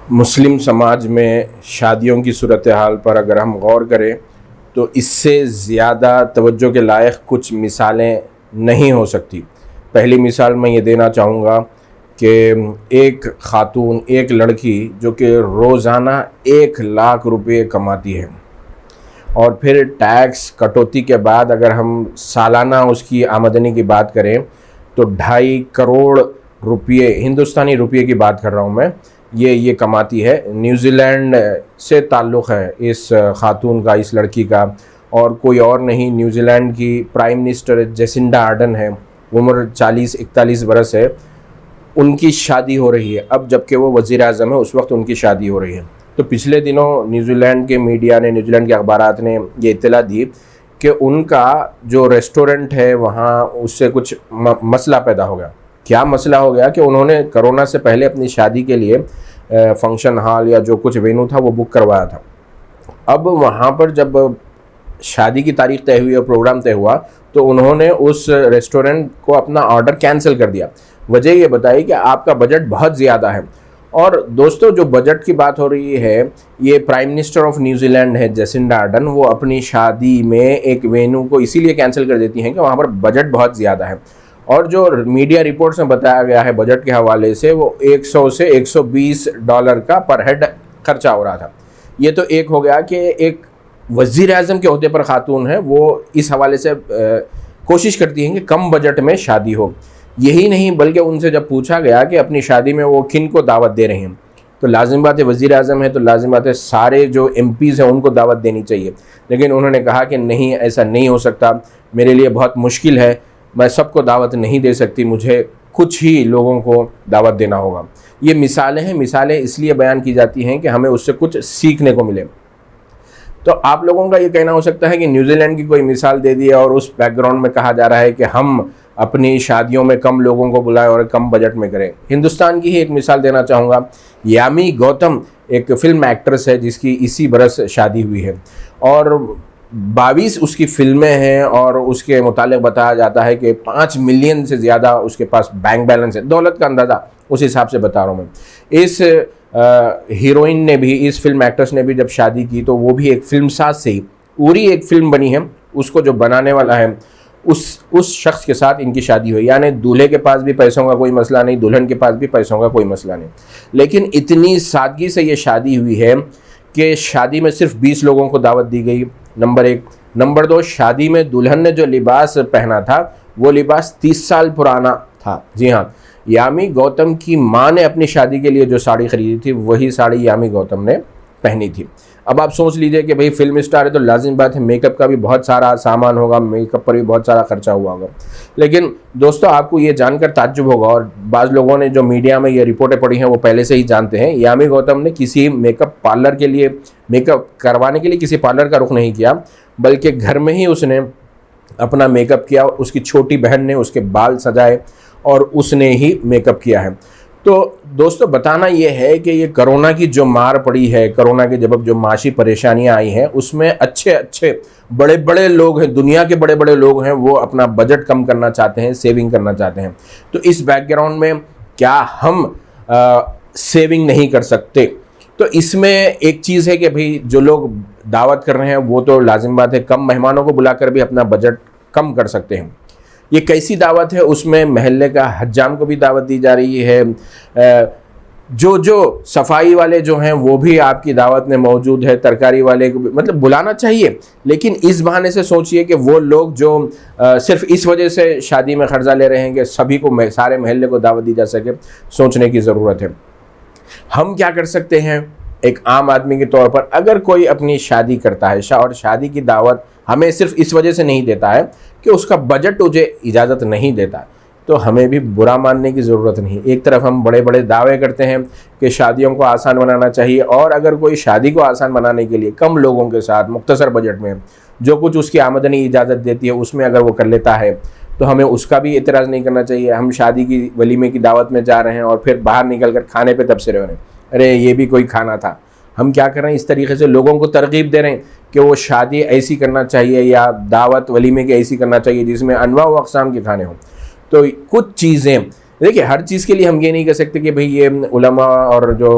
مسلم سماج میں شادیوں کی صورتحال پر اگر ہم غور کریں تو اس سے زیادہ توجہ کے لائق کچھ مثالیں نہیں ہو سکتی۔ پہلی مثال میں یہ دینا چاہوں گا کہ ایک خاتون، ایک لڑکی جو کہ روزانہ 1,00,000 روپے کماتی ہے، اور پھر ٹیکس کٹوتی کے بعد اگر ہم سالانہ اس کی آمدنی کی بات کریں تو 2.5 کروڑ روپے، ہندوستانی روپے کی بات کر رہا ہوں میں، یہ کماتی ہے۔ نیوزی لینڈ سے تعلق ہے اس خاتون کا، اس لڑکی کا، اور کوئی اور نہیں، نیوزی لینڈ کی پرائم منسٹر جیسنڈا آرڈن ہے، عمر 40-41 برس ہے۔ ان کی شادی ہو رہی ہے اب، جبکہ وہ وزیر اعظم ہے، اس وقت ان کی شادی ہو رہی ہے۔ تو پچھلے دنوں نیوزی لینڈ کے میڈیا نے، نیوزی لینڈ کے اخبارات نے یہ اطلاع دی کہ ان کا جو ریسٹورنٹ ہے وہاں اس سے کچھ مسئلہ پیدا ہو گیا۔ کیا مسئلہ ہو گیا کہ انہوں نے کرونا سے پہلے اپنی شادی کے لیے فنکشن ہال یا جو کچھ وینو تھا وہ بک کروایا تھا۔ اب وہاں پر جب شادی کی تاریخ طے ہوئی اور پروگرام طے ہوا تو انہوں نے اس ریسٹورنٹ کو اپنا آرڈر کینسل کر دیا۔ وجہ یہ بتائی کہ آپ کا بجٹ بہت زیادہ ہے۔ اور دوستو، جو بجٹ کی بات ہو رہی ہے، یہ prime minister of New Zealand ہے جیسنڈا آرڈن، وہ اپنی شادی میں ایک وینو کو اسی لیے کینسل کر دیتی ہیں کہ وہاں پر بجٹ بہت زیادہ ہے۔ اور جو میڈیا رپورٹس میں بتایا گیا ہے بجٹ کے حوالے سے، وہ $100 سے $120 کا پر ہیڈ خرچہ ہو رہا تھا۔ یہ تو ایک ہو گیا کہ ایک وزیر اعظم کے عہدے پر خاتون ہے، وہ اس حوالے سے کوشش کرتی ہیں کہ کم بجٹ میں شادی ہو۔ یہی نہیں بلکہ ان سے جب پوچھا گیا کہ اپنی شادی میں وہ کن کو دعوت دے رہے ہیں، تو لازم بات ہے وزیر اعظم ہے تو لازم بات ہے سارے جو MPs ہیں ان کو دعوت دینی چاہیے، لیکن انہوں نے کہا کہ نہیں، ایسا نہیں ہو سکتا، میرے لیے بہت مشکل ہے، میں سب کو دعوت نہیں دے سکتی، مجھے کچھ ہی لوگوں کو دعوت دینا ہوگا۔ یہ مثالیں ہیں، مثالیں اس لیے بیان کی جاتی ہیں کہ ہمیں اس سے کچھ سیکھنے کو ملے۔ تو آپ لوگوں کا یہ کہنا ہو سکتا ہے کہ نیوزی لینڈ کی کوئی مثال دے دی اور اس بیک گراؤنڈ میں کہا جا رہا ہے کہ ہم اپنی شادیوں میں کم لوگوں کو بلائیں اور کم بجٹ میں کریں۔ ہندوستان کی ہی ایک مثال دینا چاہوں گا۔ یامی گوتم ایک فلم ایکٹریس ہے جس کی اسی برس شادی ہوئی ہے، اور 22 اس کی فلمیں ہیں، اور اس کے متعلق بتایا جاتا ہے کہ 5 ملین سے زیادہ اس کے پاس بینک بیلنس ہے۔ دولت کا اندازہ اس حساب سے بتا رہا ہوں میں۔ اس ہیروئن نے بھی، اس فلم ایکٹریس نے بھی جب شادی کی تو وہ بھی ایک فلم ساز سے ہی، پوری ایک فلم بنی ہے، اس کو جو بنانے والا ہے اس شخص کے ساتھ ان کی شادی ہوئی، یعنی دولہے کے پاس بھی پیسوں کا کوئی مسئلہ نہیں، دلہن کے پاس بھی پیسوں کا کوئی مسئلہ نہیں، لیکن اتنی سادگی سے یہ شادی ہوئی ہے کہ شادی میں صرف 20 لوگوں کو دعوت دی گئی، نمبر 1۔ نمبر 2، شادی میں دلہن نے جو لباس پہنا تھا وہ لباس 30 سال پرانا تھا۔ جی ہاں، یامی گوتم کی ماں نے اپنی شادی کے لیے جو ساڑی خریدی تھی وہی ساڑی یامی گوتم نے پہنی تھی۔ اب آپ سوچ لیجئے کہ بھئی فلم اسٹار ہے تو لازم بات ہے میک اپ کا بھی بہت سارا سامان ہوگا، میک اپ پر بھی بہت سارا خرچہ ہوا ہوگا۔ لیکن دوستو، آپ کو یہ جان کر تعجب ہوگا، اور بعض لوگوں نے جو میڈیا میں یہ رپورٹیں پڑھی ہیں وہ پہلے سے ہی جانتے ہیں، یامی گوتم نے کسی میک اپ پارلر کے لیے، میک اپ کروانے کے لیے کسی پارلر کا رخ نہیں کیا، بلکہ گھر میں ہی اس نے اپنا میک اپ کیا۔ اس کی چھوٹی بہن نے اس کے بال سجائے اور اس نے ہی میک اپ کیا ہے۔ تو دوستو، بتانا یہ ہے کہ یہ کرونا کی جو مار پڑی ہے، کرونا کے جب جو معاشی پریشانیاں آئی ہیں، اس میں اچھے بڑے بڑے لوگ ہیں، دنیا کے بڑے بڑے لوگ ہیں، وہ اپنا بجٹ کم کرنا چاہتے ہیں، سیونگ کرنا چاہتے ہیں۔ تو اس بیک گراؤنڈ میں کیا ہم سیونگ نہیں کر سکتے؟ تو اس میں ایک چیز ہے کہ بھئی جو لوگ دعوت کر رہے ہیں وہ تو لازم بات ہے کم مہمانوں کو بلا کر بھی اپنا بجٹ کم کر سکتے ہیں۔ یہ کیسی دعوت ہے؟ اس میں محلے کا حجام کو بھی دعوت دی جا رہی ہے، جو صفائی والے جو ہیں وہ بھی آپ کی دعوت میں موجود ہے، ترکاری والے کو بھی مطلب بلانا چاہیے، لیکن اس بہانے سے سوچئے کہ وہ لوگ جو صرف اس وجہ سے شادی میں قرضہ لے رہے ہیں کہ سبھی کو، سارے محلے کو دعوت دی جا سکے، سوچنے کی ضرورت ہے۔ ہم کیا کر سکتے ہیں ایک عام آدمی کے طور پر؟ اگر کوئی اپنی شادی کرتا ہے اور شادی کی دعوت ہمیں صرف اس وجہ سے نہیں دیتا ہے کہ اس کا بجٹ مجھے اجازت نہیں دیتا، تو ہمیں بھی برا ماننے کی ضرورت نہیں۔ ایک طرف ہم بڑے بڑے دعوے کرتے ہیں کہ شادیوں کو آسان بنانا چاہیے، اور اگر کوئی شادی کو آسان بنانے کے لیے کم لوگوں کے ساتھ مختصر بجٹ میں جو کچھ اس کی آمدنی اجازت دیتی ہے اس میں اگر وہ کر لیتا ہے تو ہمیں اس کا بھی اعتراض نہیں کرنا چاہیے۔ ہم شادی کی ولیمے کی دعوت میں جا رہے ہیں اور پھر باہر نکل کر کھانے پہ تبصرے ہو رہے ہیں، ارے یہ بھی کوئی کھانا تھا۔ ہم کیا کر رہے ہیں؟ اس طریقے سے لوگوں کو ترغیب دے رہے ہیں کہ وہ شادی ایسی کرنا چاہیے یا دعوت ولیمے کی ایسی کرنا چاہیے جس میں انواع و اقسام کے کھانے ہوں۔ تو کچھ چیزیں دیکھیے ہر چیز کے لیے ہم یہ نہیں کہہ سکتے کہ بھئی یہ علماء اور جو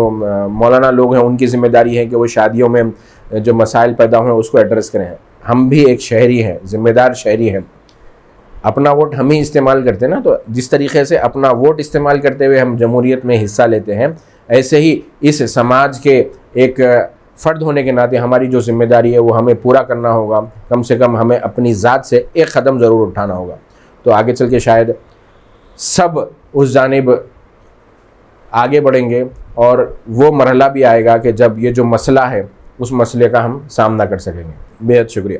مولانا لوگ ہیں ان کی ذمہ داری ہے کہ وہ شادیوں میں جو مسائل پیدا ہوئے اس کو ایڈریس کریں. ہم بھی ایک شہری ہیں, ذمہ دار شہری ہیں, اپنا ووٹ ہم ہی استعمال کرتے ہیں نا. تو جس طریقے سے اپنا ووٹ استعمال کرتے ہوئے ہم جمہوریت میں حصہ لیتے ہیں, ایسے ہی اس سماج کے ایک فرد ہونے کے ناطے ہماری جو ذمہ داری ہے وہ ہمیں پورا کرنا ہوگا. کم سے کم ہمیں اپنی ذات سے ایک قدم ضرور اٹھانا ہوگا. تو آگے چل کے شاید سب اس جانب آگے بڑھیں گے, اور وہ مرحلہ بھی آئے گا کہ جب یہ جو مسئلہ ہے اس مسئلے کا ہم سامنا کر سکیں گے. بے حد شکریہ.